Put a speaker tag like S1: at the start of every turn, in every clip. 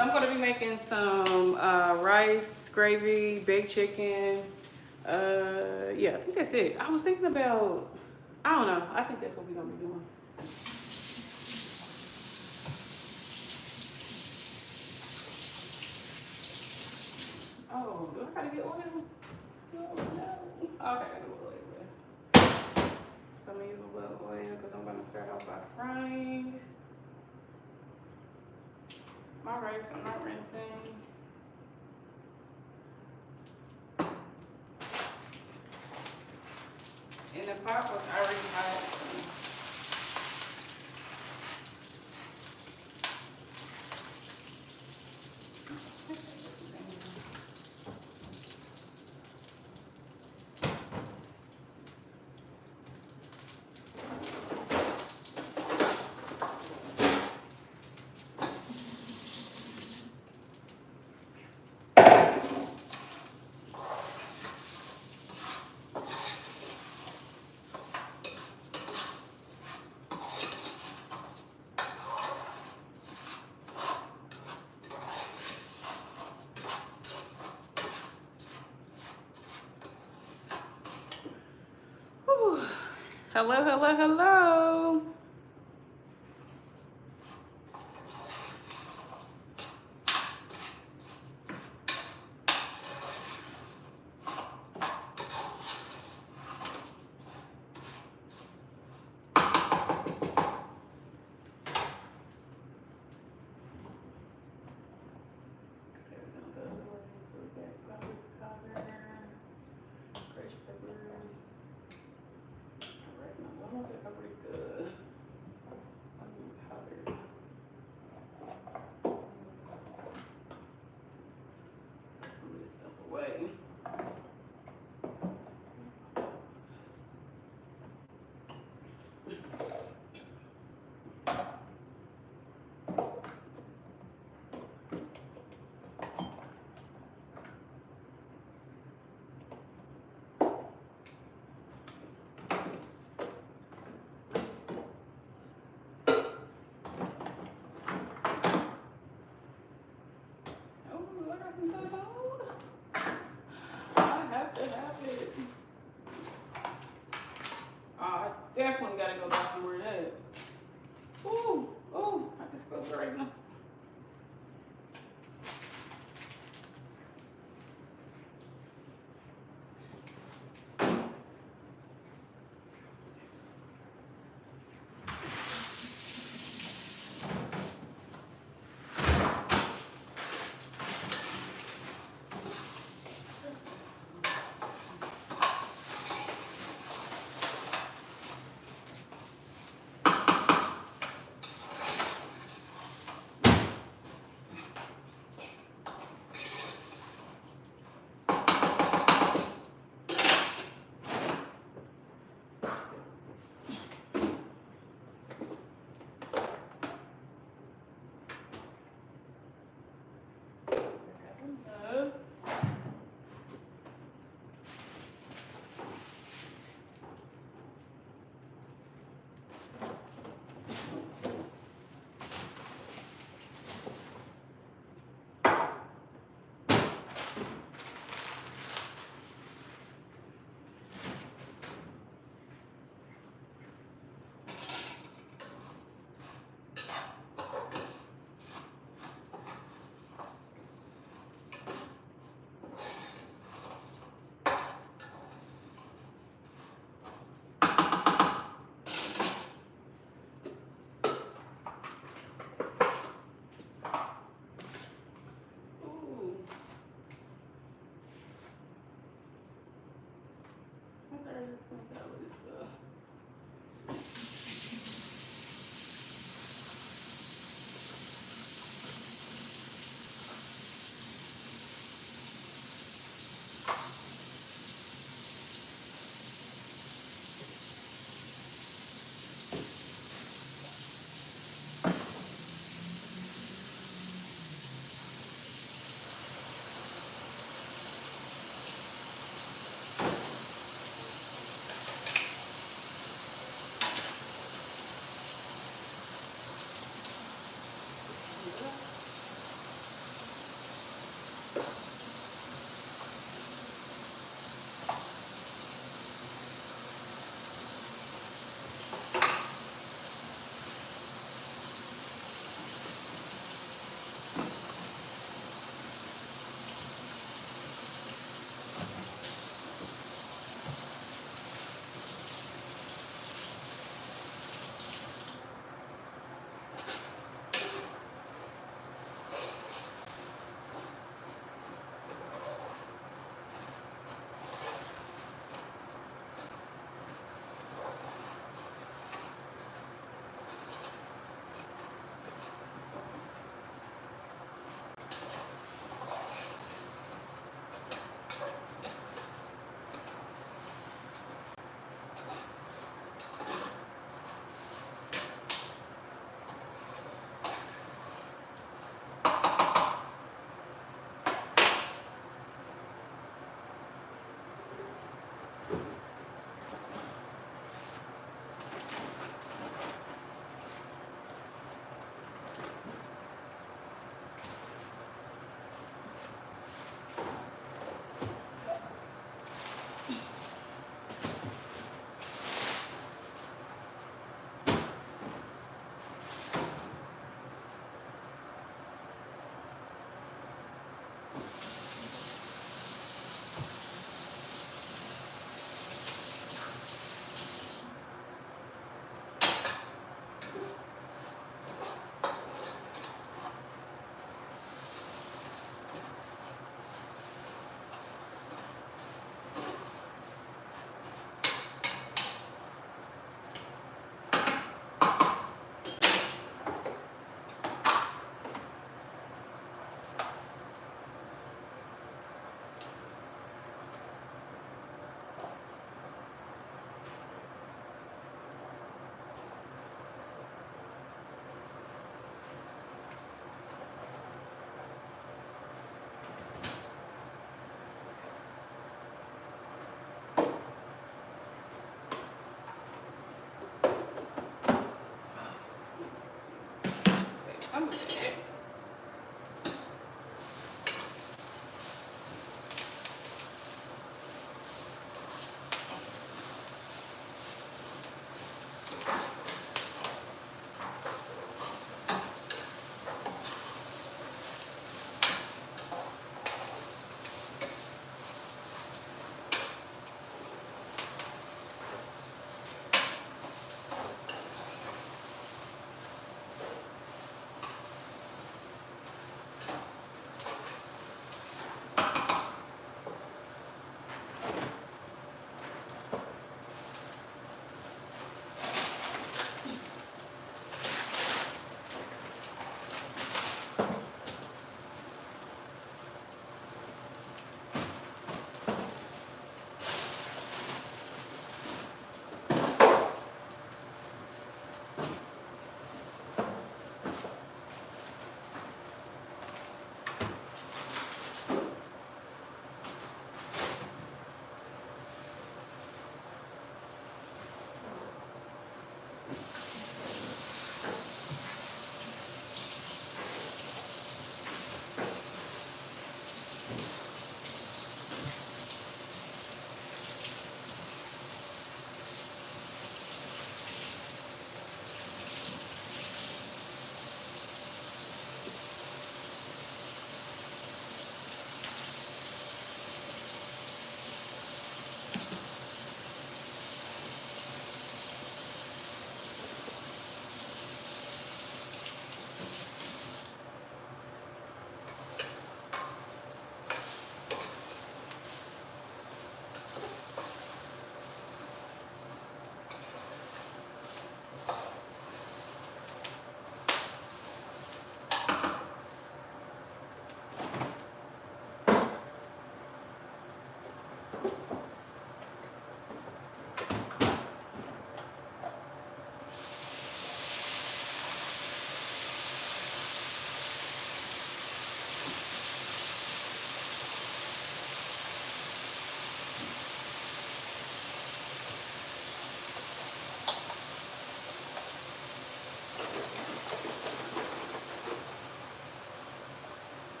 S1: So I'm going to be making some rice, gravy, baked chicken. Yeah, I think that's it. I was thinking about, I don't know. I think that's what we're going to be doing. Oh, do I got to get oil? Oh, no. Okay, I got to get oil. So I'm going to use a little oil because I'm going to start off by frying my rice. I'm not rinsing. And the pot was already hot. Whew. Hello, hello, hello. Definitely gotta go buy somewhere that. Ooh, ooh, I just feel great now. Ooh. Okay, I just think that was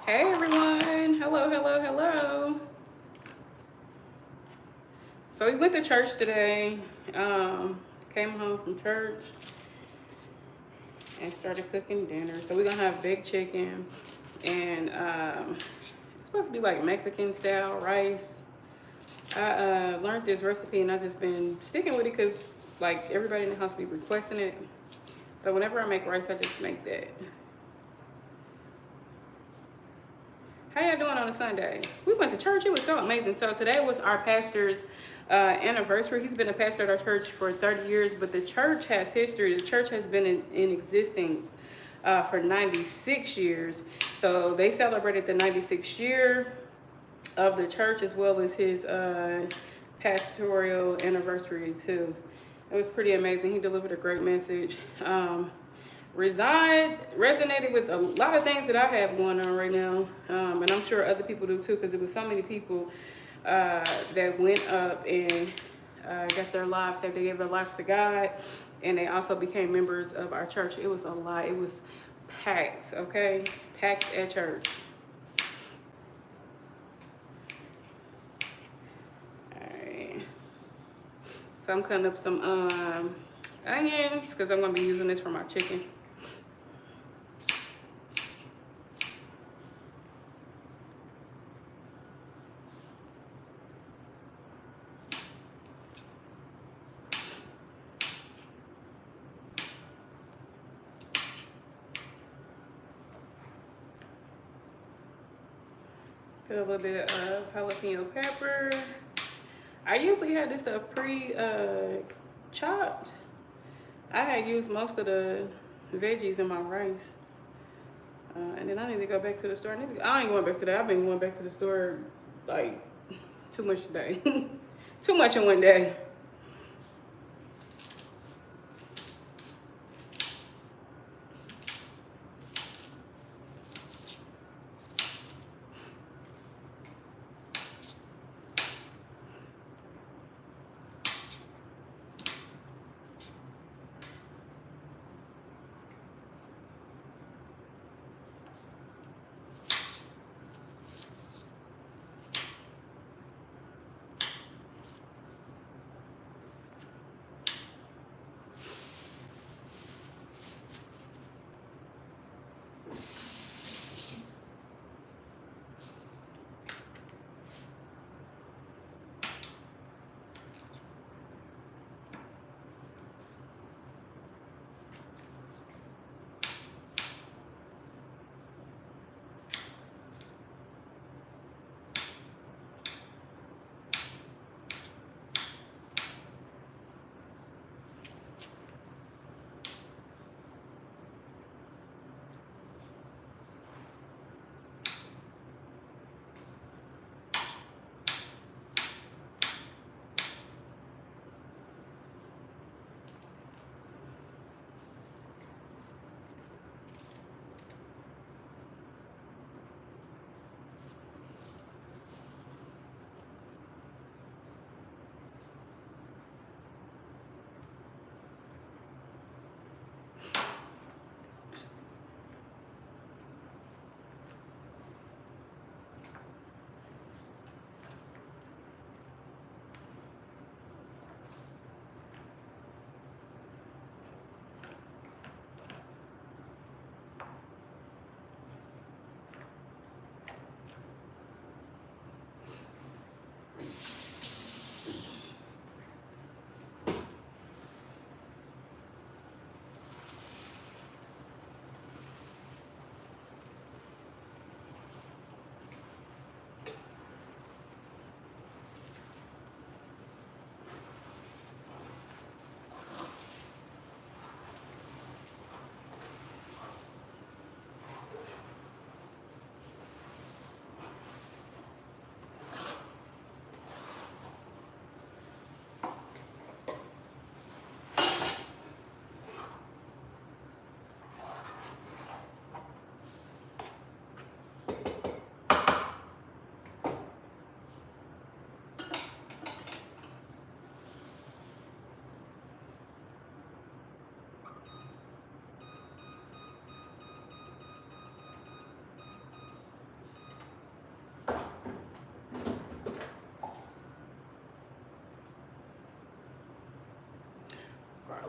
S1: Hey everyone. Hello, hello, hello. So we went to church today. Came home from church and started cooking dinner. So we're gonna have baked chicken and it's supposed to be like Mexican style rice. I learned this recipe and I just been sticking with it because like everybody in the house be requesting it. So whenever I make rice, I just make that. How y'all doing on a Sunday? We went to church. It was so amazing. So today was our pastor's anniversary. He's been a pastor at our church for 30 years, but the church has history. The church has been in existence for 96 years. So they celebrated the 96th year of the church as well as his pastoral anniversary too. It was pretty amazing. He delivered a great message. Resonated with a lot of things that I have going on right now, and I'm sure other people do too, because there was so many people that went up and got their lives saved. They gave their life to God, and they also became members of our church. It was a lot. It was packed, okay? Packed at church. Alright. So I'm cutting up some onions because I'm going to be using this for my chicken. Put a little bit of jalapeno pepper. I usually have this stuff chopped. I had used most of the veggies in my rice. And then I need to go back to the store. I ain't going back to that. I've been going back to the store like too much today. Too much in one day.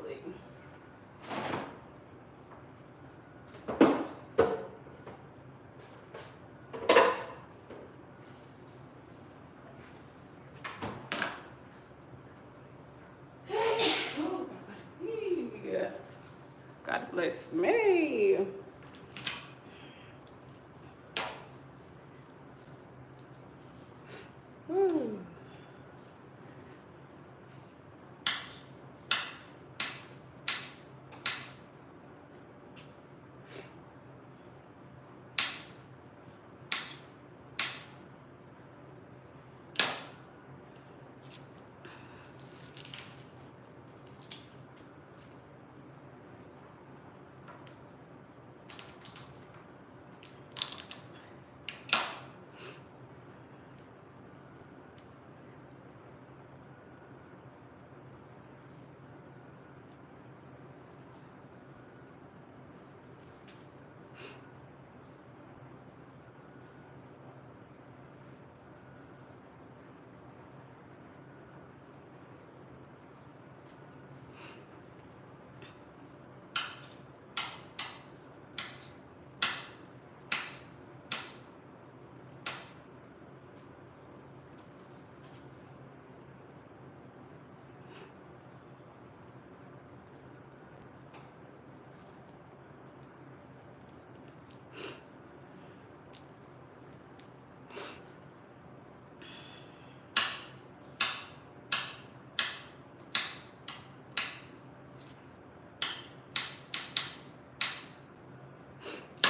S1: garlic. God bless me. Ooh.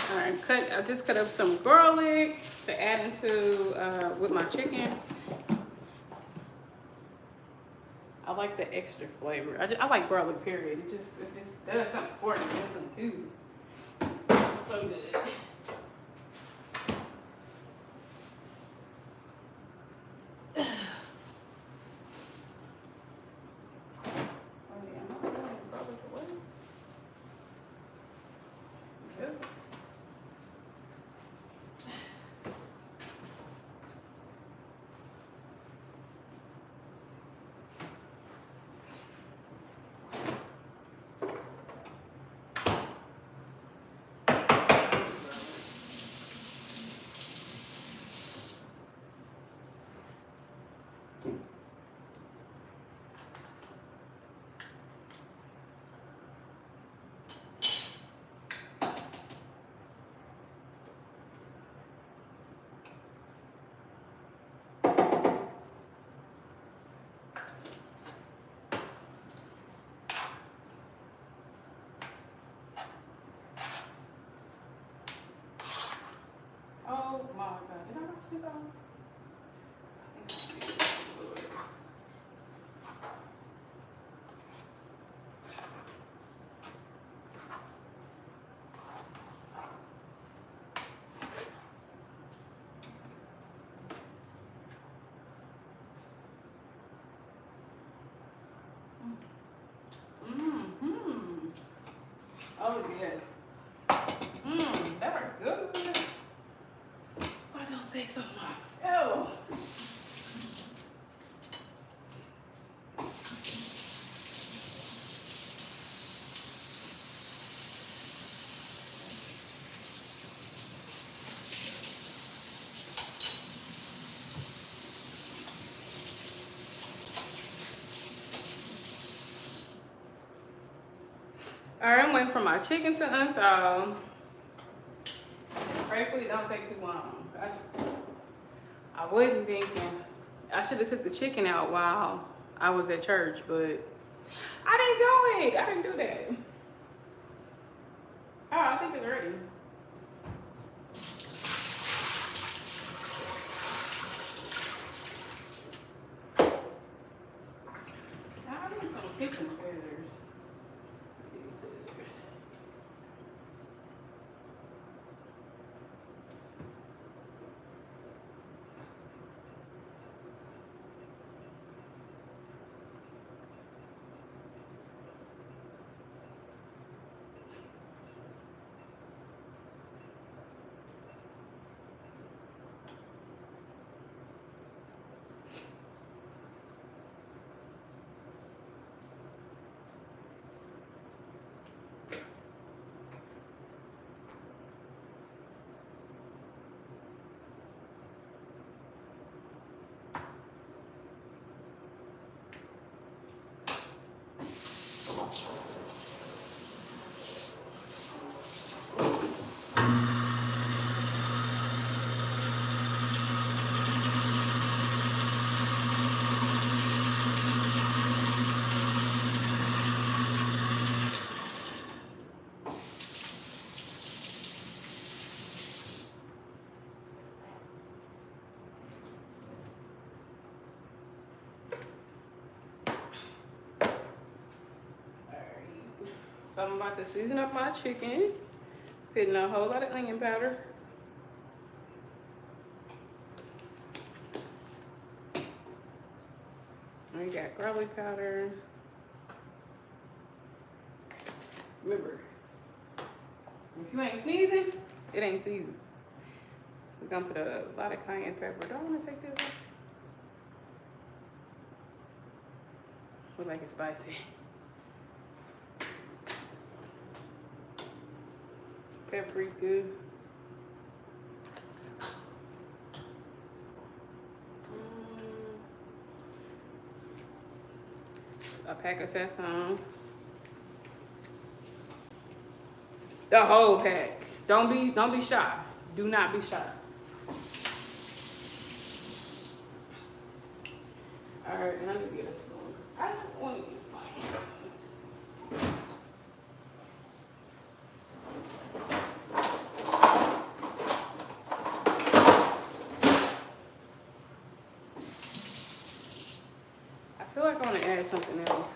S1: All right, I just cut up some garlic to add into with my chicken. I like the extra flavor. I like garlic, period. It just does something for me. It does something good. So good. Oh my God, did I knock this off? Mm-hmm. Oh yes. That works good. Why don't say so myself? All right, I'm waiting for my chicken to unthaw. Gratefully, it don't take too long. I wasn't thinking. I should have took the chicken out while I was at church, but I didn't do it. I didn't do that. Oh, I think it's ready. I need some kitchen scissors. So I'm about to season up my chicken. Putting a whole lot of onion powder. We got garlic powder. Remember, if you ain't sneezing, it ain't seasoned. We're gonna put a lot of cayenne pepper. Do I wanna take this off? Look like it's spicy. Paprika. A pack of sesame. The whole pack. Don't be shy. Do not be shy. Alright, and let me get a spoon. I don't want to use mine. I feel like I want to add something else.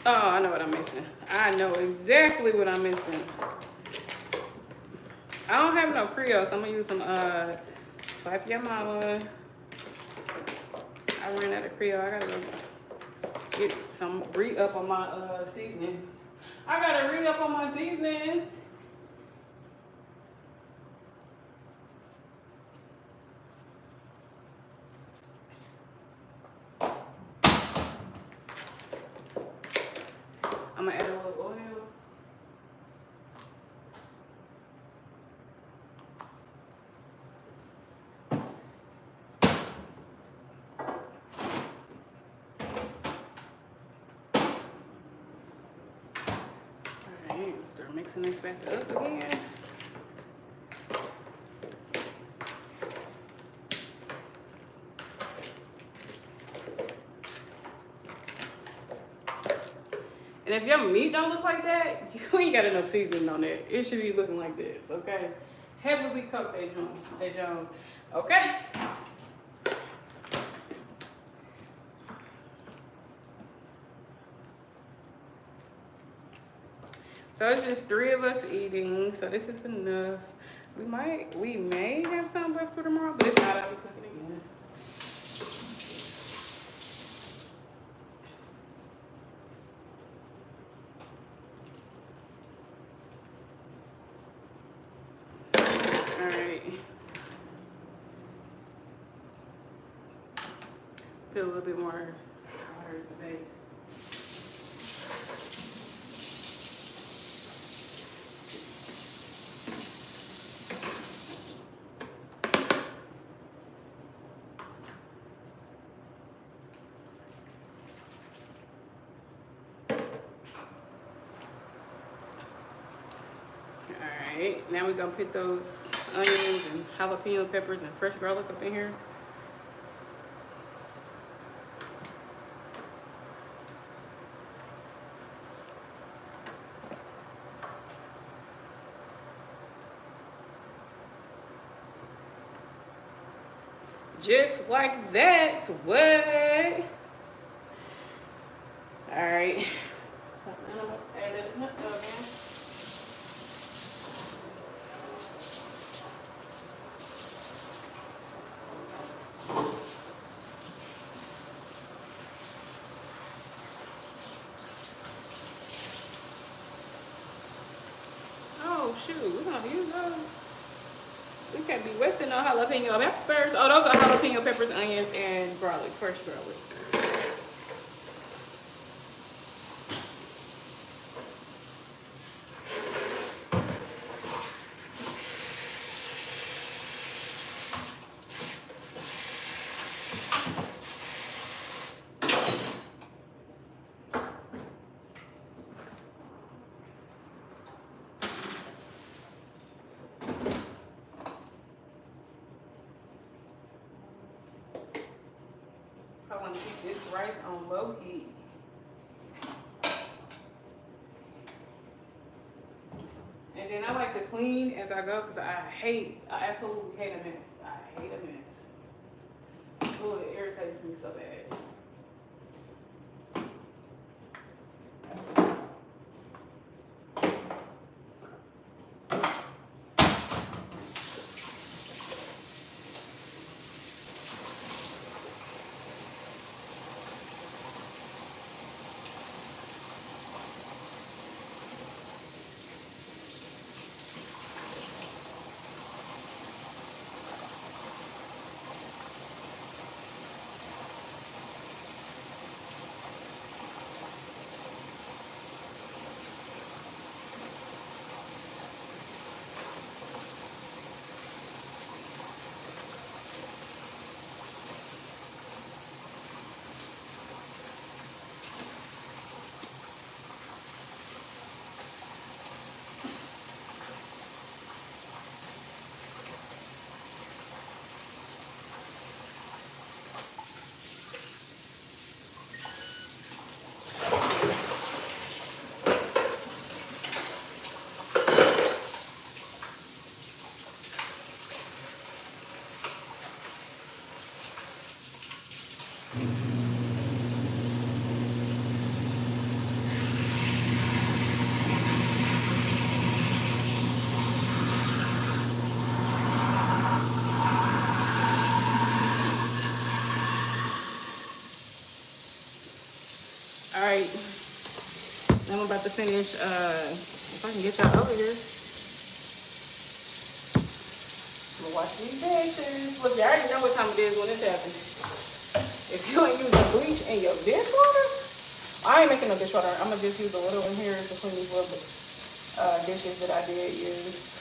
S1: Oh, I know what I'm missing. I know exactly what I'm missing. I don't have no Creole, so I'm gonna use some Slap Your Mama. I ran out of Creole. I gotta go get some re-up on my seasonings. I gotta re-up on my seasonings. I'm gonna add a little oil. Alright, start mixing this back up again. And if your meat don't look like that, you ain't got enough seasoning on it. It should be looking like this, okay? Heavily cooked that John. Okay? So it's just 3 of us eating, so this is enough. We may have some left for tomorrow, but if not, I'll be cooking again. Alright. Put a little bit more water at the base. Alright, now we're gonna put those onions and jalapeno peppers and fresh garlic up in here. Just like that. What? Alright. So now I'm gonna add it again. Oh shoot, we're gonna use those. We can't be wasting no jalapeno peppers. Oh, those are jalapeno peppers, onions, and garlic, fresh garlic. I want to keep this rice on low heat. And then I like to clean as I go because I absolutely hate a mess. I hate a mess. Oh, it irritates me so bad. All right, I'm about to finish. If I can get y'all over here, I'm gonna wash these dishes. Look, you already know what time it is when it's happening. If you ain't using bleach in your dishwater, I ain't making no dishwater. I'm gonna just use a little in here to clean these little dishes that I did use.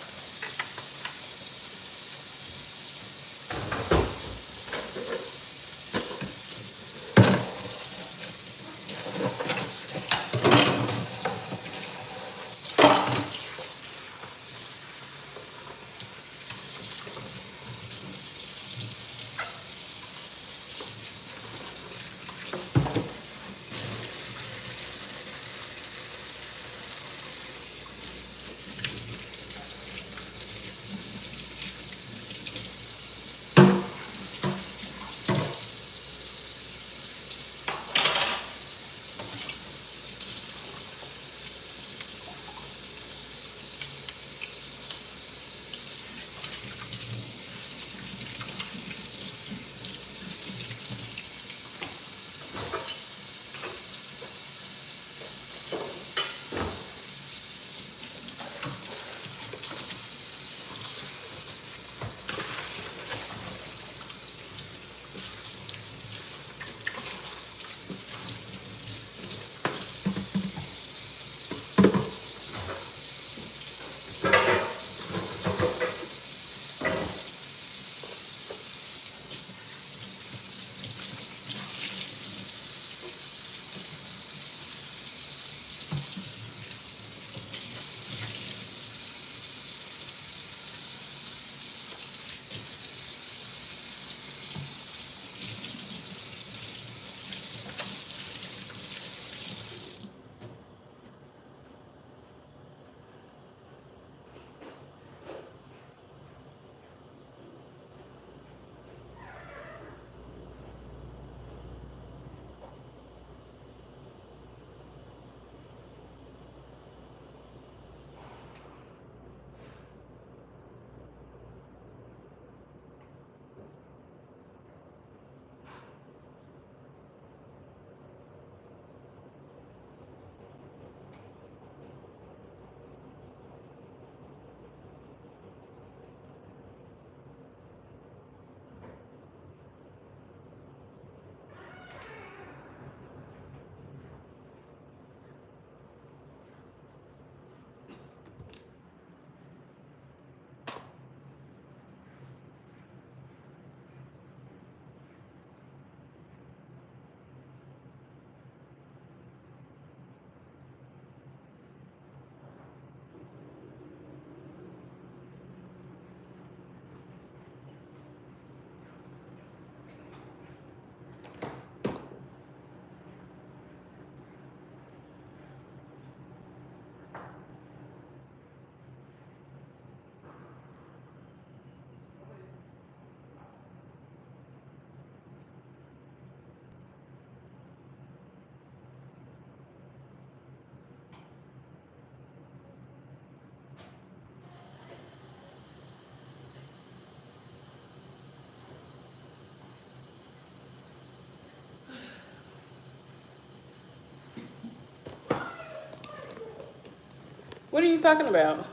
S1: What are you talking about?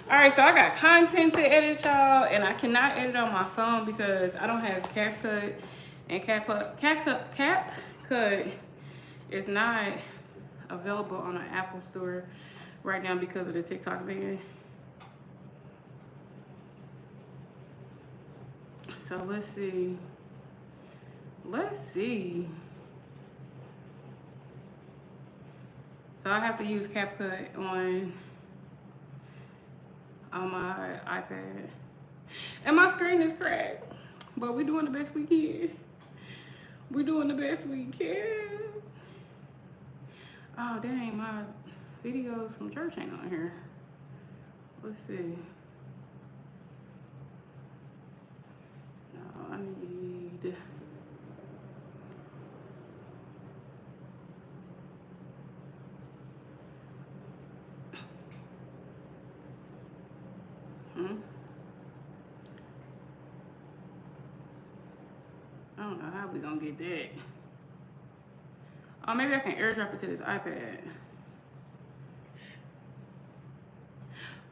S1: All right, so I got content to edit, y'all, and I cannot edit on my phone because I don't have CapCut, and CapCut is not available on the Apple Store right now because of the TikTok ban. So let's see. Let's see. So I have to use CapCut on my iPad. And my screen is cracked. But we're doing the best we can. We're doing the best we can. Oh dang, my videos from church ain't on here. Let's see. I don't know how we gonna get that. Oh, maybe I can airdrop it to this iPad.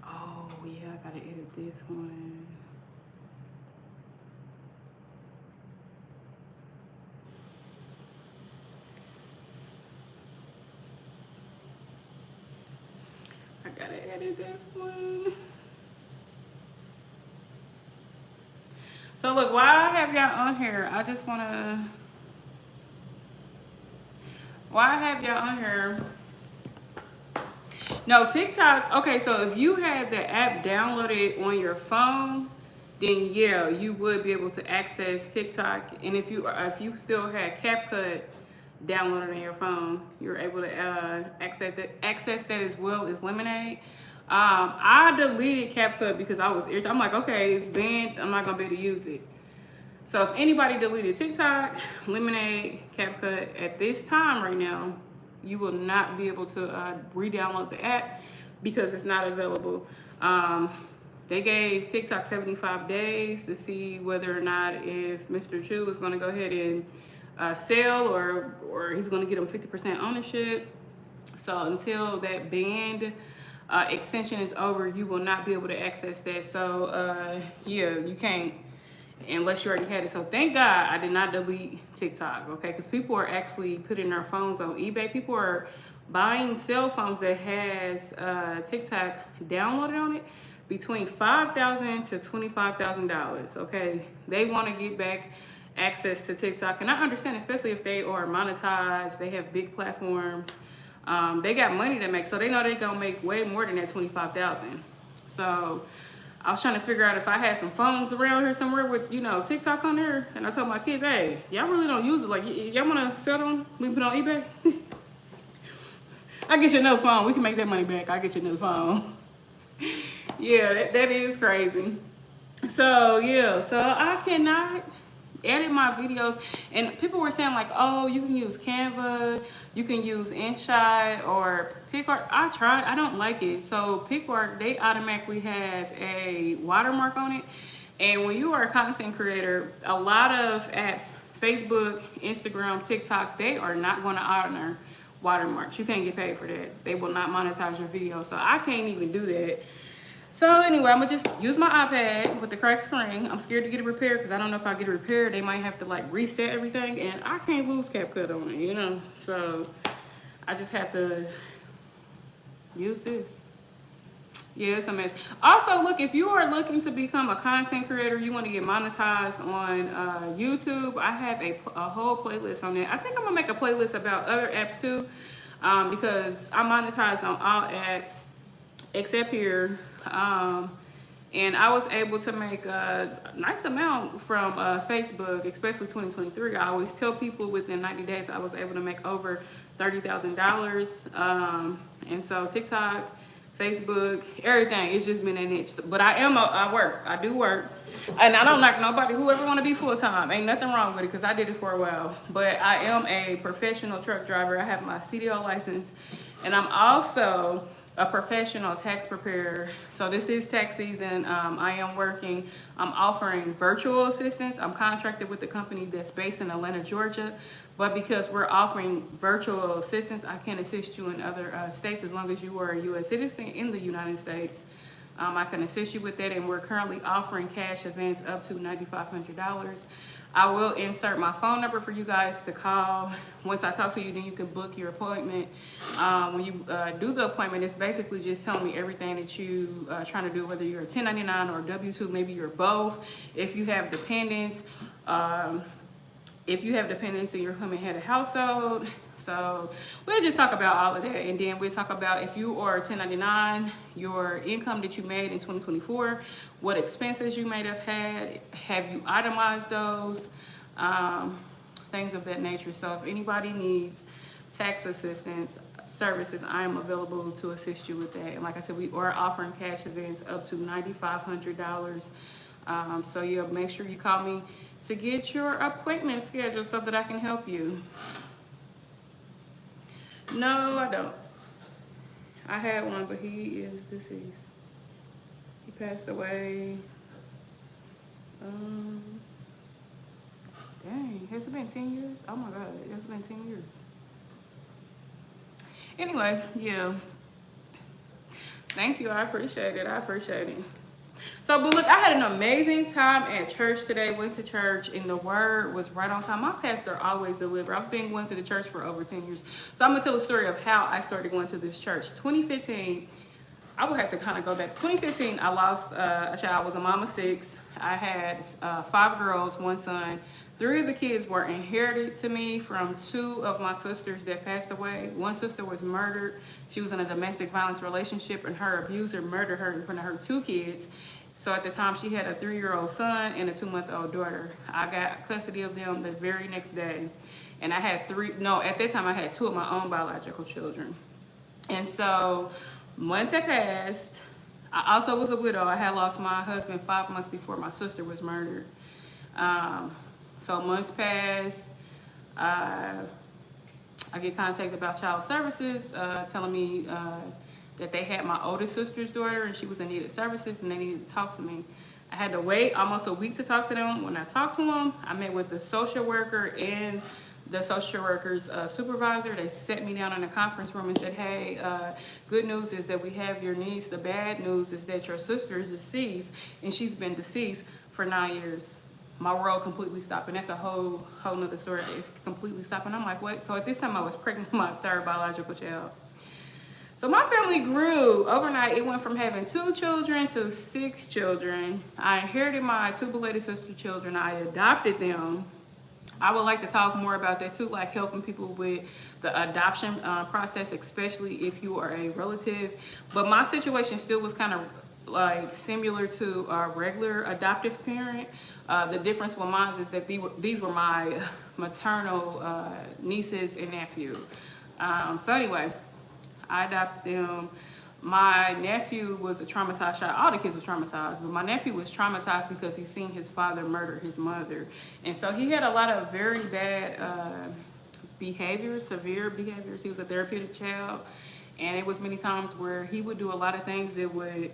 S1: Oh yeah, I gotta edit this one. I gotta edit this one. So look, while I have y'all on here, I just wanna. While I have y'all on here. No, TikTok. Okay, so if you had the app downloaded on your phone, then yeah, you would be able to access TikTok. And if you still had CapCut downloaded on your phone, you're able to access that as well as Lemonade. I deleted CapCut because I was irritated. I'm like, okay, it's banned. I'm not gonna be able to use it. So if anybody deleted TikTok, Lemonade, CapCut at this time right now, you will not be able to re-download the app because it's not available. They gave TikTok 75 days to see whether or not if Mr. Chu is going to go ahead and sell or he's going to get them 50% ownership. So until that banned extension is over, you will not be able to access that. So yeah, you can't unless you already had it. So thank God I did not delete TikTok, okay? Because people are actually putting their phones on eBay. People are buying cell phones that has TikTok downloaded on it between $5,000 to $25,000, okay? They want to get back access to TikTok, and I understand, especially if they are monetized, they have big platforms, they got money to make, so they know they're gonna make way more than that 25,000. So I was trying to figure out if I had some phones around here somewhere with, TikTok on there. And I told my kids, hey, y'all really don't use it. Like, y'all want to sell them? We put it on eBay? I get you another phone. We can make that money back. I get you another phone. Yeah, that is crazy. So, yeah. So, I cannot edit my videos. And people were saying, like, oh, you can use Canva. You can use InShot or PicArt. I tried. I don't like it. So PicArt, they automatically have a watermark on it. And when you are a content creator, a lot of apps, Facebook, Instagram, TikTok, they are not going to honor watermarks. You can't get paid for that. They will not monetize your video. So I can't even do that. So anyway, I'm gonna just use my iPad with the cracked screen. I'm scared to get it repaired because I don't know if I get it repaired, they might have to like reset everything, and I can't lose CapCut on it, So I just have to use this. Yeah, it's a mess. Also, look, if you are looking to become a content creator, you want to get monetized on YouTube, I have a whole playlist on that. I think I'm gonna make a playlist about other apps too, because I'm monetized on all apps except here. And I was able to make a nice amount from Facebook, especially 2023. I always tell people within 90 days I was able to make over $30,000. And so TikTok, Facebook, everything, it's just been a niche. But I do work. And I don't like nobody who ever want to be full-time. Ain't nothing wrong with it because I did it for a while. But I am a professional truck driver. I have my CDL license. And I'm also a professional tax preparer. So this is tax season. I am working. I'm offering virtual assistance. I'm contracted with a company that's based in Atlanta, Georgia. But because we're offering virtual assistance, I can assist you in other states as long as you are a U.S. citizen in the United States. I can assist you with that, and we're currently offering cash advance up to $9,500. I will insert my phone number for you guys to call. Once I talk to you, then you can book your appointment. When you do the appointment, it's basically just telling me everything that you trying to do, whether you're a 1099 or a W-2, maybe you're both. If you have dependents, in your home and head of household. So we'll just talk about all of that. And then we'll talk about if you are 1099, your income that you made in 2024, what expenses you may have had, have you itemized those, things of that nature. So if anybody needs tax assistance services, I am available to assist you with that. And like I said, we are offering cash advance up to $9,500. So yeah, make sure you call me to get your appointment scheduled so that I can help you. No, I don't. I had one, but he is deceased. He passed away. Dang, has it been 10 years? Oh my God, it's been 10 years. Anyway, yeah. Thank you. I appreciate it. I appreciate it. So, but look, I had an amazing time at church today. Went to church, and the word was right on time. My pastor always delivers. I've been going to the church for over 10 years. So, I'm going to tell a story of how I started going to this church. 2015, I would have to kind of go back. 2015, I lost a child. I was a mom of 6. I had 5 girls, 1 son. 3 of the kids were inherited to me from 2 of my sisters that passed away. 1 sister was murdered. She was in a domestic violence relationship, and her abuser murdered her in front of her 2 kids. So at the time, she had a 3-year-old son and a 2-month-old daughter. I got custody of them the very next day. And I had at that time, I had 2 of my own biological children. And so months had passed. I also was a widow. I had lost my husband 5 months before my sister was murdered. So months passed. I get contacted about child services, telling me that they had my oldest sister's daughter and she was in need of services and they needed to talk to me. I had to wait almost a week to talk to them. When I talked to them, I met with the social worker and the social worker's supervisor. They set me down in a conference room and said, hey, good news is that we have your niece. The bad news is that your sister is deceased, and she's been deceased for 9 years. My world completely stopped, and that's a whole nother story. It's completely stopped, and I'm like, what? So at this time, I was pregnant with my 3rd biological child. So my family grew overnight. It went from having 2 children to 6 children. I inherited my 2 belated sister children. I adopted them. I would like to talk more about that too, like helping people with the adoption process, especially if you are a relative. But my situation still was kind of like similar to a regular adoptive parent. The difference with mine is that these were my maternal nieces and nephew. So anyway, I adopted them. My nephew was a traumatized child. All the kids were traumatized, but my nephew was traumatized because he seen his father murder his mother. And so he had a lot of very bad behaviors, severe behaviors. He was a therapeutic child. And it was many times where he would do a lot of things that would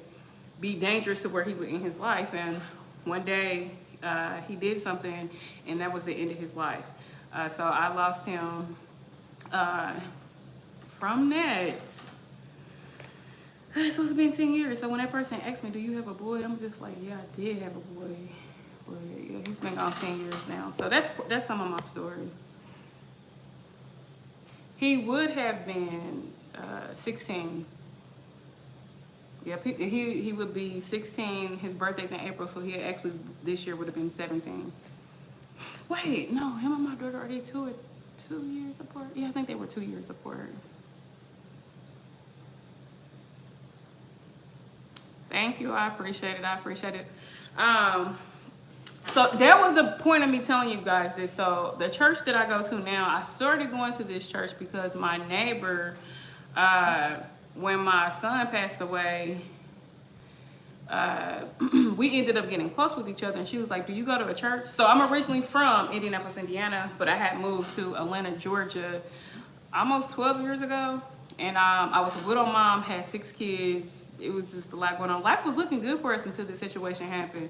S1: be dangerous to where he would end his life. And one day he did something, and that was the end of his life. So I lost him from that. So it's been 10 years. So when that person asked me, do you have a boy? I'm just like, yeah, I did have a boy. But yeah, he's been gone 10 years now. So that's some of my story. He would have been 16. Yeah, he would be 16. His birthday's in April, so he actually this year would have been 17. Wait, no, him and my daughter, are they 2 years apart? Yeah, I think they were 2 years apart. Thank you. I appreciate it. I appreciate it. So that was the point of me telling you guys this. So the church that I go to now, I started going to this church because my neighbor, when my son passed away, we ended up getting close with each other, and she was like, do you go to a church? So I'm originally from Indianapolis, Indiana, but I had moved to Atlanta, Georgia almost 12 years ago. And I was a widow mom, had 6 kids. It was just a lot going on. Life was looking good for us until this situation happened.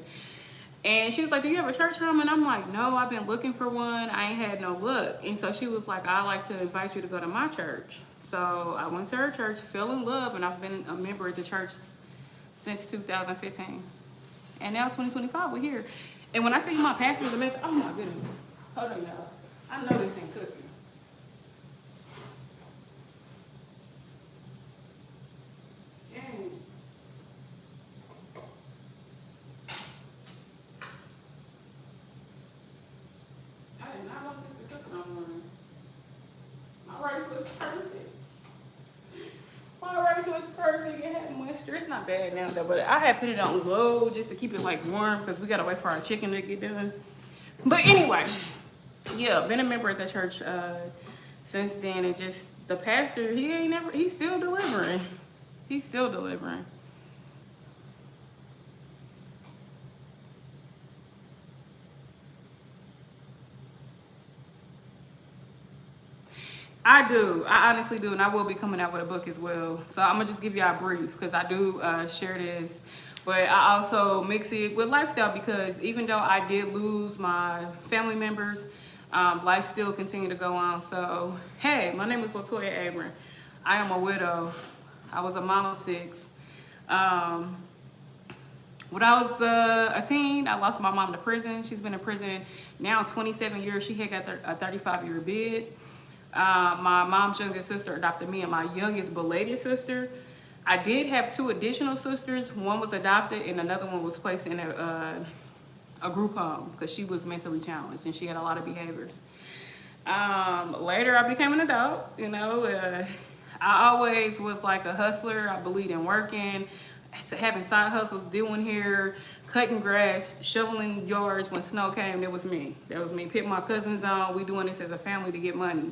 S1: And she was like, do you have a church home? And I'm like, no, I've been looking for one. I ain't had no luck. And so she was like, I'd like to invite you to go to my church. So I went to her church, fell in love, and I've been a member of the church since 2015. And now 2025, we're here. And when I say my pastor is the best, oh my goodness. Hold on, y'all. I know this ain't cooking. It's not bad now though, but I had put it on low just to keep it like warm because we gotta wait for our chicken to get done. But anyway, yeah, been a member at the church since then, and just the pastor, he's still delivering. He's still delivering. I do. I honestly do, and I will be coming out with a book as well. So I'm gonna just give y'all a brief because I do share this But I also mix it with lifestyle because even though I did lose my family members, life still continued to go on. So, hey, my name is Latoya Abram. I am a widow. I was a mom of 6. Um, when I was a teen, I lost my mom to prison. She's been in prison now 27 years. She had got a 35-year bid. My mom's youngest sister adopted me and my youngest belated sister. I did have 2 additional sisters. One was adopted and another one was placed in a group home because she was mentally challenged and she had a lot of behaviors. Later, I became an adult. I always was like a hustler. I believed in working, having side hustles, doing hair, cutting grass, shoveling yards when snow came. That was me. Put my cousins on. We doing this as a family to get money.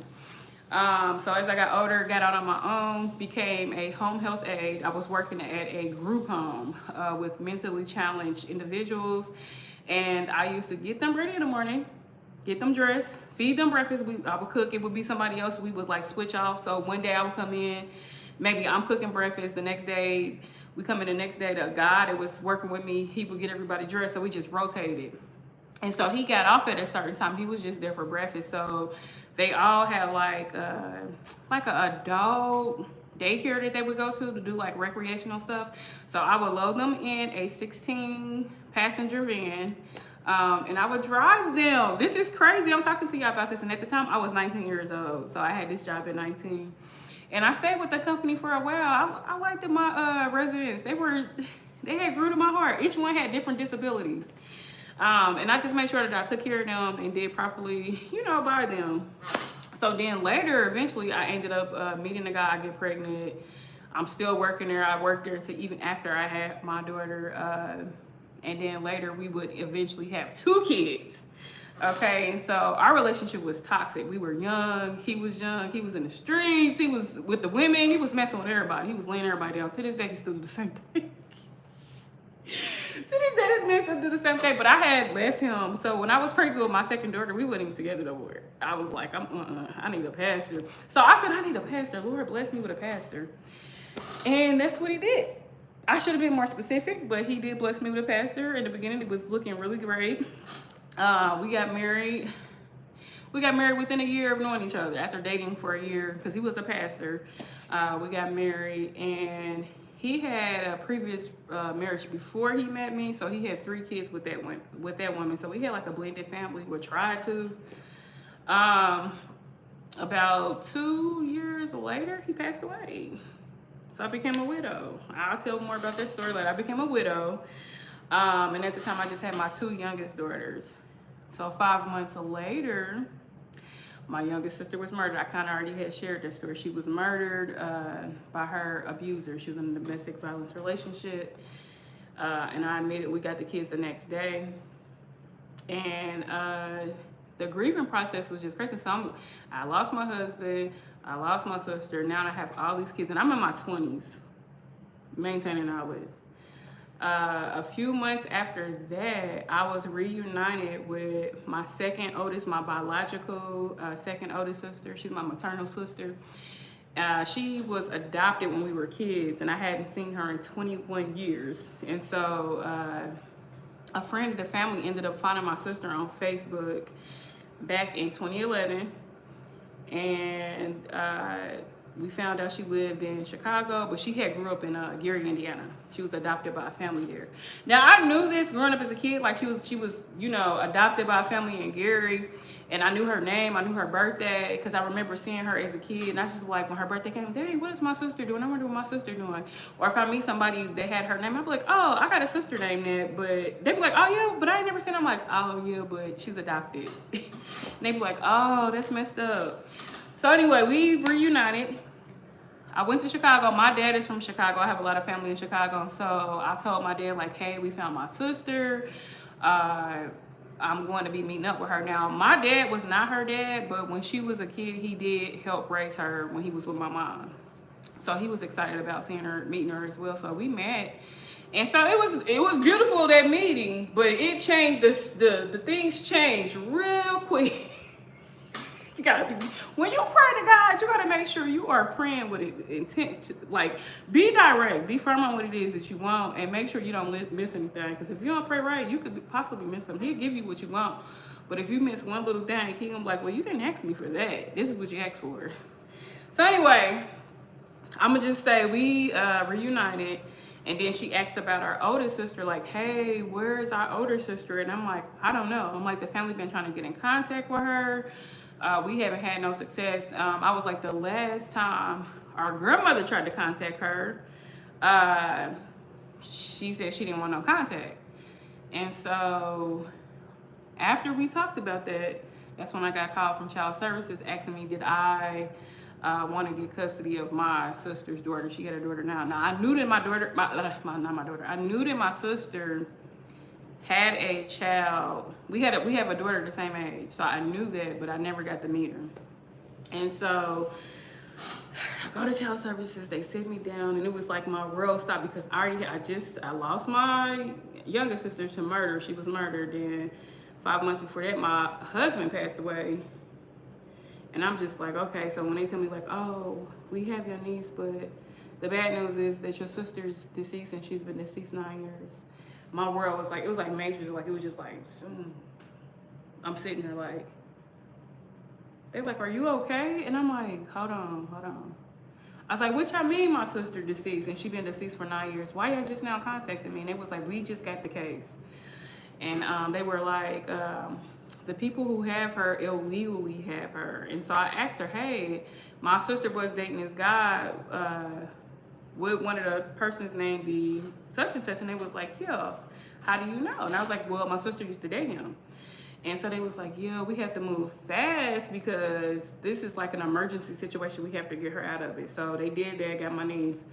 S1: So as I got older, got out on my own, became a home health aide. I was working at a group home with mentally challenged individuals. And I used to get them ready in the morning, get them dressed, feed them breakfast. I would cook. It would be somebody else. We would like switch off. So one day I would come in, maybe I'm cooking breakfast. The next day, we come in the next day, the guy that was working with me, he would get everybody dressed. So we just rotated it. And so he got off at a certain time. He was just there for breakfast. So they all had like a adult daycare that they would go to do like recreational stuff. So I would load them in a 16 passenger van. And I would drive them. This is crazy. I'm talking to y'all about this. And at the time I was 19 years old. So I had this job at 19. And I stayed with the company for a while. I liked my residents. They had grew to my heart. Each one had different disabilities. And I just made sure that I took care of them and did properly, by them. So then later, eventually, I ended up meeting a guy. I get pregnant. I'm still working there. I worked there until even after I had my daughter. And then later, we would eventually have 2 kids. Okay, and so our relationship was toxic. We were young. He was young. He was in the streets. He was with the women. He was messing with everybody. He was laying everybody down. To this day, he still do the same thing. To this day, this man still do the same thing, but I had left him. So when I was pregnant with my second daughter, we weren't even together no more. I was like, I need a pastor. So I said, I need a pastor. Lord bless me with a pastor. And that's what he did. I should have been more specific, but he did bless me with a pastor. In the beginning, it was looking really great. We got married. We got married within a year of knowing each other after dating for a year because he was a pastor. We got married and he had a previous marriage before he met me, so he had 3 kids with that woman. So we had like a blended family. We tried to. About 2 years later, he passed away. So I became a widow. I'll tell more about that story later. I became a widow, and at the time, I just had my 2 youngest daughters. So 5 months later, my youngest sister was murdered. I kind of already had shared that story. She was murdered by her abuser. She was in a domestic violence relationship. And I immediately got the kids the next day. And the grieving process was just crazy. So I lost my husband. I lost my sister. Now I have all these kids. And I'm in my 20s, maintaining all this. A few months after that, I was reunited with my second oldest, my biological second oldest sister. She's my maternal sister. She was adopted when we were kids, and I hadn't seen her in 21 years. And so a friend of the family ended up finding my sister on Facebook back in 2011. And we found out she lived in Chicago, but she had grew up in Gary, Indiana. She was adopted by a family there. Now I knew this growing up as a kid, like she was, adopted by a family in Gary, and I knew her name, I knew her birthday, because I remember seeing her as a kid, and I just like when her birthday came, dang, what is my sister doing? I wonder what my sister doing. Or if I meet somebody that had her name, I'd be like, oh, I got a sister named that, but they'd be like, oh yeah, but I ain't never seen her. I'm like, oh yeah, but she's adopted. And they'd be like, oh, that's messed up. So anyway, we reunited. I went to Chicago. My dad is from Chicago. I have a lot of family in Chicago. So I told my dad, like, hey, we found my sister. I'm going to be meeting up with her. Now, my dad was not her dad, but when she was a kid, he did help raise her when he was with my mom. So he was excited about seeing her, meeting her as well. So we met. And so it was beautiful, that meeting, but it changed, the things changed real quick. When you pray to God, you gotta make sure you are praying with intent. Like, be direct, be firm on what it is that you want, and make sure you don't miss anything. Because if you don't pray right, you could possibly miss something. He'll give you what you want, but if you miss one little thing, he gonna be like, well, you didn't ask me for that. This is what you asked for. So anyway, I'm gonna just say we reunited, and then she asked about our older sister, like, hey, where's our older sister? And I'm like, I don't know. I'm like, the family been trying to get in contact with her. We haven't had no success. I was like, the last time our grandmother tried to contact her, she said she didn't want no contact. And so after we talked about that, that's when I got a call from Child Services asking me, did I want to get custody of my sister's daughter. She had a daughter now. Now, I knew that my daughter, I knew that my sister had a child. We have a daughter the same age, so I knew that, but I never got to meet her. And so I go to Child Services, they sit me down, and it was like my world stopped because I lost my younger sister to murder. She was murdered, and 5 months before that, my husband passed away. And I'm just like, okay, so when they tell me like, oh, we have your niece, but the bad news is that your sister's deceased and she's been deceased 9 years. My world was like, it was like Matrix, like it was just like, I'm sitting there like, they're like, are you okay? And I'm like, hold on. I was like, what y'all mean my sister deceased and she been deceased for 9 years? Why y'all just now contacting me? And they was like, we just got the case. And they were like, the people who have her illegally have her. And so I asked her, hey, my sister was dating this guy. Would one of the person's name be such and such? And they was like, yeah, how do you know? And I was like, well, my sister used to date him. And so they was like, yeah, we have to move fast because this is like an emergency situation. We have to get her out of it. So they did that, got my niece.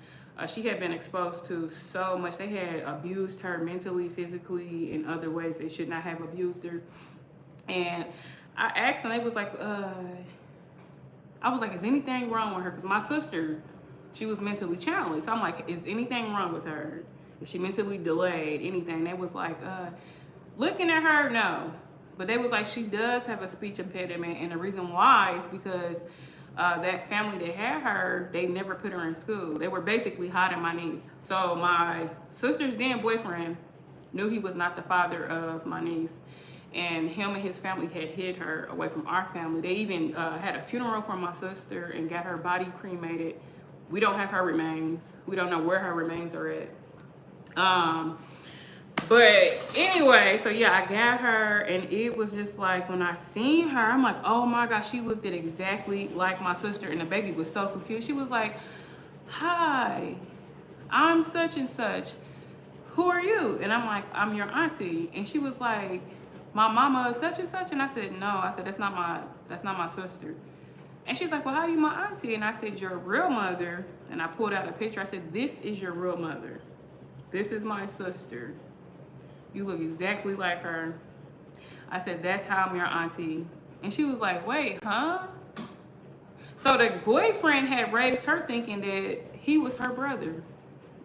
S1: She had been exposed to so much. They had abused her mentally, physically, in other ways they should not have abused her. And I asked, and they was like, I was like, is anything wrong with her? Because my sister, she was mentally challenged. So I'm like, is anything wrong with her? Is she mentally delayed? Anything? They was like, looking at her, no. But they was like, she does have a speech impediment. And the reason why is because that family that had her, they never put her in school. They were basically hiding my niece. So my sister's then boyfriend knew he was not the father of my niece. And him and his family had hid her away from our family. They even had a funeral for my sister and got her body cremated. We don't have her remains. We don't know where her remains are at. But anyway, so yeah, I got her, and it was just like, when I seen her, I'm like, oh my gosh, she looked at exactly like my sister, and the baby was so confused. She was like, hi, I'm such and such. Who are you? And I'm like, I'm your auntie. And she was like, my mama is such and such. And I said, no. I said, that's not my sister. And she's like, well, how are you my auntie? And I said, your real mother. And I pulled out a picture. I said, this is your real mother. This is my sister. You look exactly like her. I said, that's how I'm your auntie. And she was like, wait, huh? So the boyfriend had raised her thinking that he was her brother,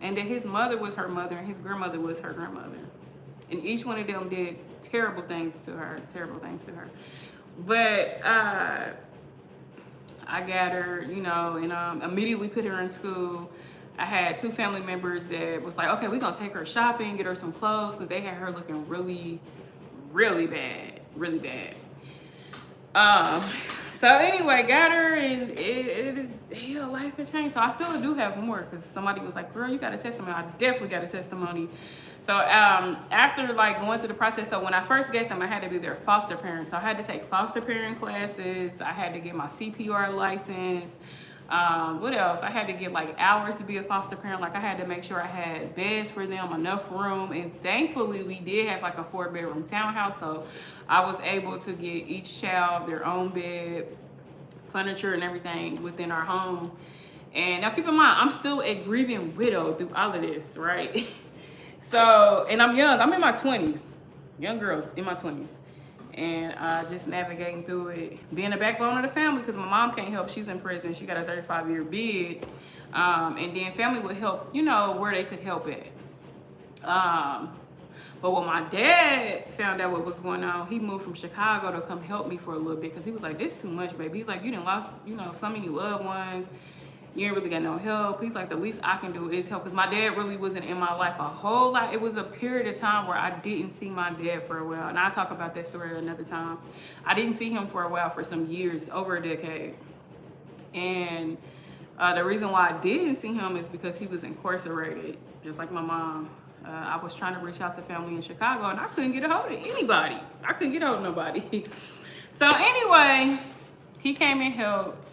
S1: and that his mother was her mother and his grandmother was her grandmother. And each one of them did terrible things to her. But I got her, and immediately put her in school. I had 2 family members that was like, okay, we're going to take her shopping, get her some clothes, because they had her looking really, really bad. So anyway, got her, and life had changed. So I still do have more, because somebody was like, girl, you got a testimony. I definitely got a testimony. So after like going through the process, so when I first got them, I had to be their foster parent. So I had to take foster parent classes. I had to get my CPR license. What else? I had to get like hours to be a foster parent. Like I had to make sure I had beds for them, enough room. And thankfully we did have like a 4-bedroom townhouse. So I was able to get each child their own bed, furniture and everything within our home. And now keep in mind, I'm still a grieving widow through all of this, right? So, and I'm young, I'm in my 20s, young girl in my 20s. And just navigating through it, being the backbone of the family, because my mom can't help. She's in prison. She got a 35-year bid. And then family would help, where they could help it. But when my dad found out what was going on, he moved from Chicago to come help me for a little bit because he was like, this too much, baby. He's like, you done lost, so many loved ones. You ain't really got no help. He's like, the least I can do is help. Because my dad really wasn't in my life a whole lot. It was a period of time where I didn't see my dad for a while. And I'll talk about that story another time. I didn't see him for a while, for some years, over a decade. And the reason why I didn't see him is because he was incarcerated, just like my mom. I was trying to reach out to family in Chicago, and I couldn't get a hold of anybody. I couldn't get a hold of nobody. So anyway, he came and helped.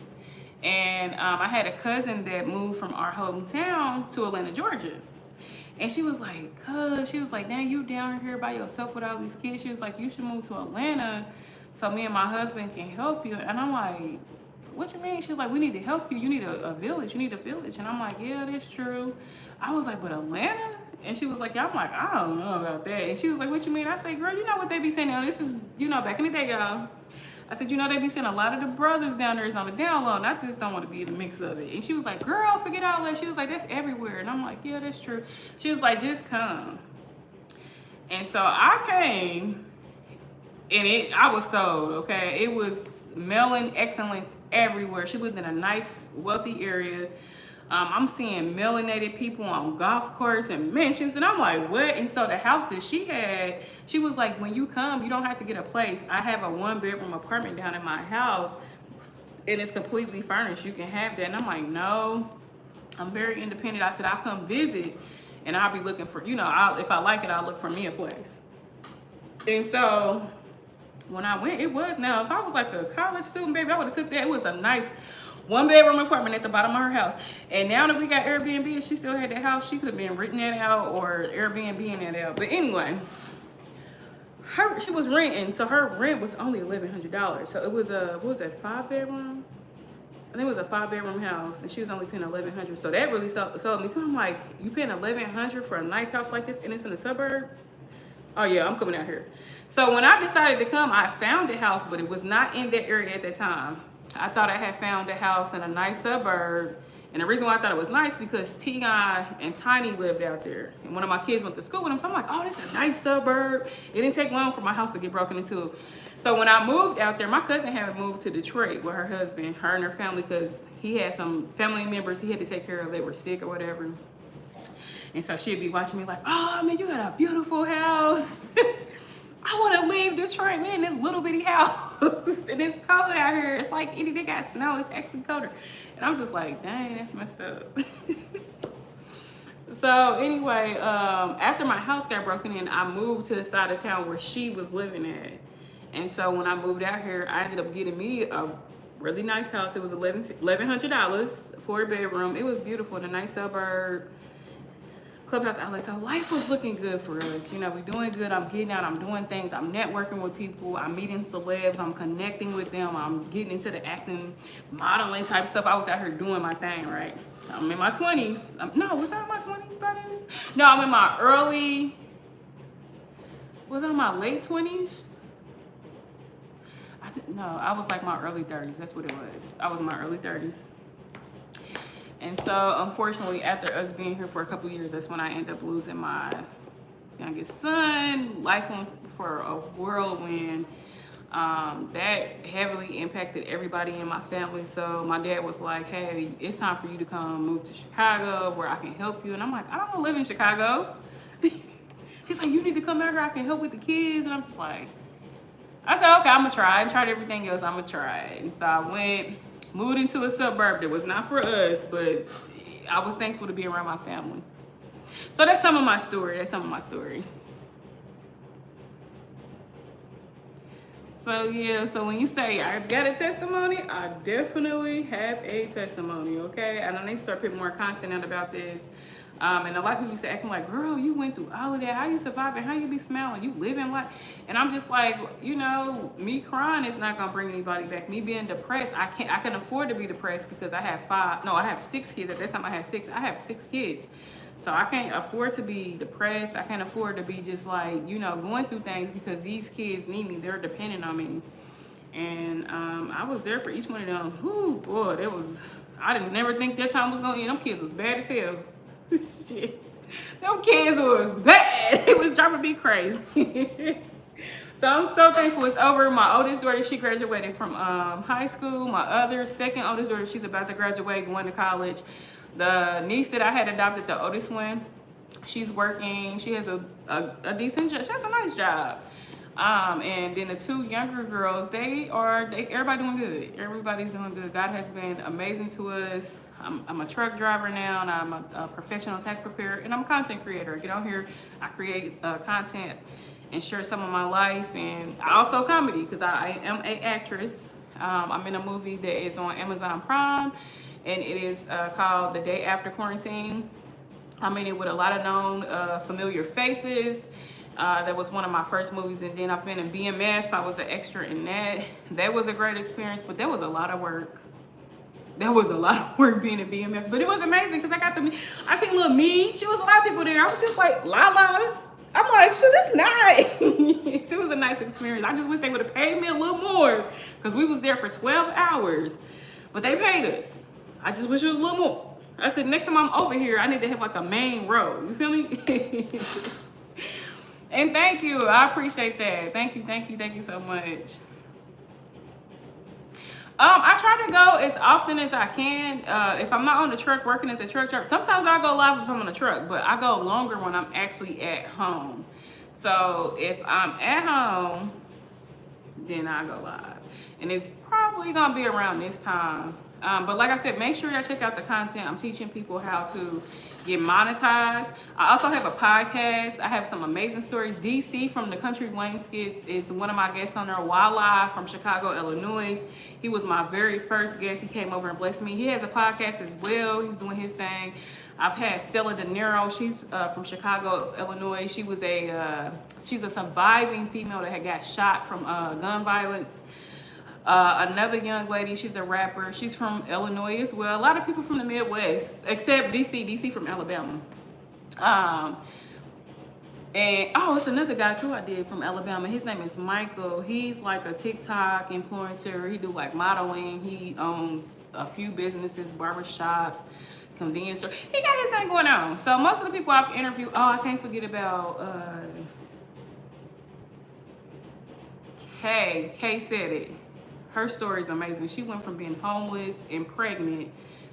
S1: And I had a cousin that moved from our hometown to Atlanta, Georgia. And she was like, now you down here by yourself with all these kids. She was like, you should move to Atlanta so me and my husband can help you. And I'm like, what you mean? She's like, we need to help you. You need a village. You need a village. And I'm like, yeah, that's true. I was like, but Atlanta? And she was like, yeah. I'm like, I don't know about that. And she was like, what you mean? I say, girl, you know what they be saying now? This is, back in the day, y'all. I said, they be saying a lot of the brothers down there is on the down low, and I just don't want to be in the mix of it. And she was like, girl, forget all that. She was like, that's everywhere. And I'm like, yeah, that's true. She was like, just come. And so I came, and I was sold, okay? It was melanin excellence everywhere. She lived in a nice, wealthy area. I'm seeing melanated people on golf courses and mansions, and I'm like, what? And so the house that she had, she was like, when you come, you don't have to get a place. I have a 1-bedroom apartment down in my house, and it's completely furnished. You can have that. And I'm like, no, I'm very independent. I said, I'll come visit, and I'll be looking for, if I like it, I'll look for me a place. And so when I went, it was, now, if I was like a college student, baby, I would have took that. It was a nice 1-bedroom apartment at the bottom of her house. And now that we got Airbnb and she still had that house, she could have been renting that out or Airbnb that out. But anyway, she was renting, so her rent was only $1,100. So it was a, 5-bedroom? I think it was a 5-bedroom house, and she was only paying $1,100. So that really sold me too. I'm like, you paying $1,100 for a nice house like this, and it's in the suburbs? Oh yeah, I'm coming out here. So when I decided to come, I found a house, but it was not in that area at that time. I thought I had found a house in a nice suburb. And the reason why I thought it was nice because T.I. and Tiny lived out there. And one of my kids went to school with them. So I'm like, oh, this is a nice suburb. It didn't take long for my house to get broken into. So when I moved out there, my cousin had moved to Detroit with her husband, her and her family, because he had some family members he had to take care of. They were sick or whatever. And so she'd be watching me like, oh, man, you got a beautiful house. I want to leave Detroit, man, this little bitty house. And it's cold out here. It's like, they got snow. It's actually colder. And I'm just like, dang, that's messed up. So anyway, after my house got broken in, I moved to the side of town where she was living at. And so when I moved out here, I ended up getting me a really nice house. It was $1,100 for a bedroom. It was beautiful in a nice suburb. Clubhouse outlet. So life was looking good for us. We doing good. I'm getting out. I'm doing things. I'm networking with people. I'm meeting celebs. I'm connecting with them. I'm getting into the acting, modeling type stuff. I was out here doing my thing, right? I'm in my 20s. Was I in my 20s by then? No, I'm in my was I in my late 20s? I was like my early 30s. That's what it was. I was in my early 30s. And so, unfortunately, after us being here for a couple years, that's when I ended up losing my youngest son. Life went for a whirlwind. That heavily impacted everybody in my family. So my dad was like, hey, it's time for you to come move to Chicago where I can help you. And I'm like, I don't want to live in Chicago. He's like, you need to come out here. I can help with the kids. And I'm just like, I said, okay, I'm going to try. I tried everything else. I'm going to try it. And so I went, moved into a suburb that was not for us, but I was thankful to be around my family. So that's some of my story. So yeah, so when you say I've got a testimony, I definitely have a testimony, okay? And I need to start putting more content out about this. And a lot of people used to acting like, girl, you went through all of that. How you surviving? How you be smiling? You living life. And I'm just like, me crying is not gonna bring anybody back. Me being depressed, I can afford to be depressed because I have 6 kids. At that time I had 6. I have 6 kids. So I can't afford to be depressed. I can't afford to be just like, going through things because these kids need me. They're dependent on me. And I was there for each one of them. Ooh, boy, I didn't never think that time was gonna end. Them kids was bad as hell. Shit. Them kids was bad. It was dropping be crazy. So I'm so thankful it's over. My oldest daughter, she graduated from high school. My other second oldest daughter, she's about to graduate, going to college. The niece that I had adopted, the oldest one, she's working. She has a decent job. She has a nice job. And then the two younger girls, everybody doing good. Everybody's doing good. God has been amazing to us. I'm a truck driver now, and I'm a professional tax preparer, and I'm a content creator. I get on here, I create content and share some of my life, and I also comedy because I am an actress. I'm in a movie that is on Amazon Prime, and it is called The Day After Quarantine. I'm in it with a lot of known familiar faces. That was one of my first movies, and then I've been in BMF. I was an extra in that. That was a great experience, but that was a lot of work. That was a lot of work being in BMF, but it was amazing because I seen little me. She was a lot of people there. I was just like, la. I'm like, shit, that's nice. It was a nice experience. I just wish they would have paid me a little more because we was there for 12 hours, but they paid us. I just wish it was a little more. I said, next time I'm over here, I need to have like a main row. You feel me? And thank you. I appreciate that. Thank you so much. I try to go as often as I can. If I'm not on the truck working as a truck driver, sometimes I go live if I'm on the truck, but I go longer when I'm actually at home. So if I'm at home, then I go live. And it's probably gonna be around this time. But like I said, make sure y'all check out the content. I'm teaching people how to get monetized. I also have a podcast. I have some amazing stories. DC from the Country Wayne Skits is one of my guests on there. Wildlife from Chicago, Illinois. He was my very first guest. He came over and blessed me. He has a podcast as well. He's doing his thing. I've had Stella De Niro. She's from Chicago, Illinois. She's a surviving female that had got shot from gun violence. Another young lady, she's a rapper. She's from Illinois as well. A lot of people from the Midwest, except DC from Alabama. It's another guy too I did from Alabama. His name is Michael. He's like a TikTok influencer. He do like modeling. He owns a few businesses, barbershops, convenience store. He got his thing going on. So most of the people I've interviewed, I can't forget about Kay said it. Her story is amazing. She went from being homeless and pregnant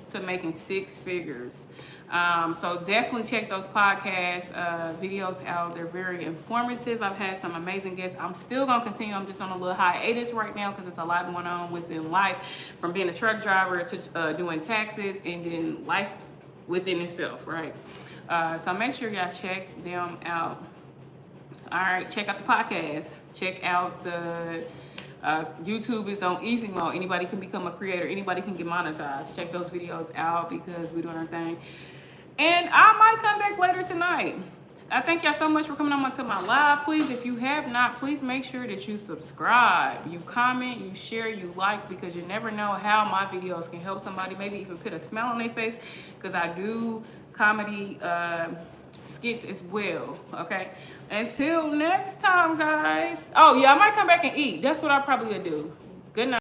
S1: to making 6 figures. So definitely check those podcast videos out. They're very informative. I've had some amazing guests. I'm still gonna continue. I'm just on a little hiatus right now because it's a lot going on within life, from being a truck driver to doing taxes, and then life within itself, right? So make sure y'all check them out. All right, check out the podcast. Check out the YouTube is on easy mode. Anybody can become a creator. Anybody can get monetized. Check those videos out because we're doing our thing. And I might come back later tonight. I thank y'all so much for coming on to my live. Please, if you have not, please make sure that you subscribe, you comment, you share, you like, because you never know how my videos can help somebody. Maybe even put a smile on their face, because I do comedy skits as well. Okay, until next time, guys. Oh yeah, I might come back and eat. That's what I probably would do. Good night.